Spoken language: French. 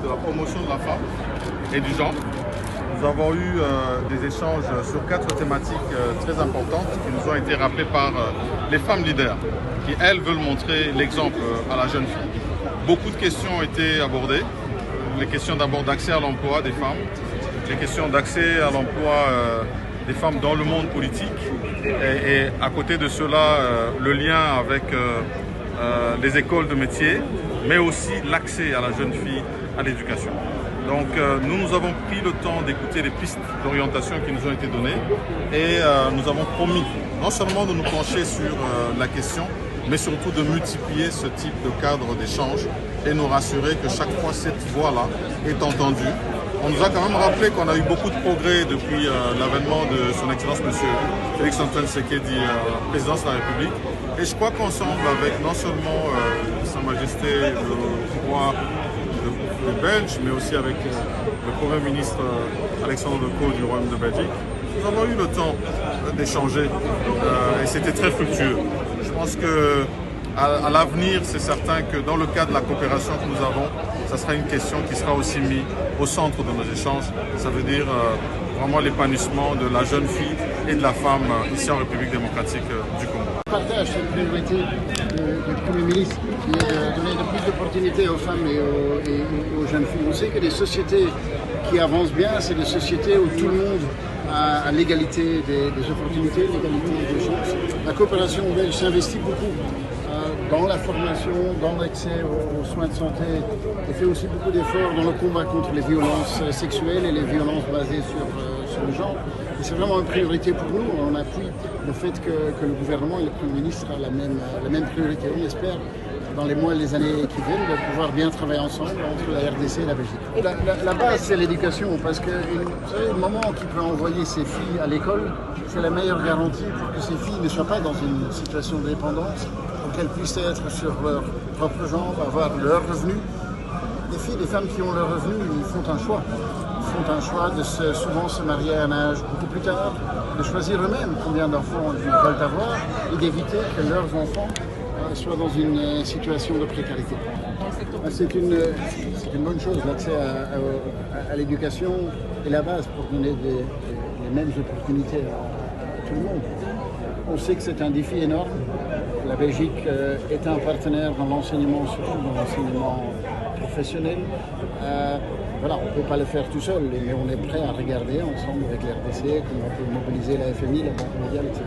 de la promotion de la femme et du genre. Nous avons eu des échanges sur 4 thématiques très importantes qui nous ont été rappelées par les femmes leaders qui, elles, veulent montrer l'exemple à la jeune fille. Beaucoup de questions ont été abordées. Les questions d'abord d'accès à l'emploi des femmes, les questions d'accès à l'emploi des femmes dans le monde politique et à côté de cela, le lien avec les écoles de métiers, mais aussi l'accès à la jeune fille à l'éducation. Donc nous avons pris le temps d'écouter les pistes d'orientation qui nous ont été données et nous avons promis non seulement de nous pencher sur la question, mais surtout de multiplier ce type de cadre d'échange et nous rassurer que chaque fois cette voix-là est entendue. On nous a quand même rappelé qu'on a eu beaucoup de progrès depuis l'avènement de son Excellence M. Félix-Antoine Tshisekedi, président de la République. Et je crois qu'ensemble, avec non seulement Sa Majesté le roi de Belge, mais aussi avec le Premier ministre Alexandre De Croo du Royaume de Belgique, nous avons eu le temps d'échanger et c'était très fructueux. Je pense que à l'avenir, c'est certain que dans le cadre de la coopération que nous avons, ça sera une question qui sera aussi mise au centre de nos échanges. Ça veut dire vraiment l'épanouissement de la jeune fille et de la femme ici en République démocratique du Congo. Je partage cette priorité du Premier ministre qui est de donner de plus d'opportunités aux femmes et aux jeunes filles. On sait que les sociétés qui avancent bien, c'est des sociétés où tout le monde a l'égalité des opportunités, l'égalité des chances. La coopération belge s'investit beaucoup dans la formation, dans l'accès aux soins de santé et fait aussi beaucoup d'efforts dans le combat contre les violences sexuelles et les violences basées sur le genre. Et c'est vraiment une priorité pour nous. On appuie le fait que le gouvernement et le Premier ministre ont la même priorité. On espère dans les mois et les années qui viennent de pouvoir bien travailler ensemble entre la RDC et la Belgique. La base, c'est l'éducation parce que vous savez, le moment qui peut envoyer ses filles à l'école, c'est la meilleure garantie pour que ces filles ne soient pas dans une situation de dépendance, pour qu'elles puissent être sur leurs propres jambes, avoir leurs revenus. Les filles, les femmes qui ont leurs revenus, ils font un choix. Ils font un choix de souvent se marier à un âge beaucoup plus tard, de choisir eux-mêmes combien d'enfants ils veulent avoir et d'éviter que leurs enfants soient dans une situation de précarité. C'est une bonne chose, l'accès à l'éducation est la base pour donner les mêmes opportunités à tout le monde. On sait que c'est un défi énorme. La Belgique est un partenaire dans l'enseignement, surtout dans l'enseignement professionnel. Voilà, on ne peut pas le faire tout seul, mais on est prêt à regarder ensemble avec l'RDC comment on peut mobiliser la FMI, la Banque mondiale, etc.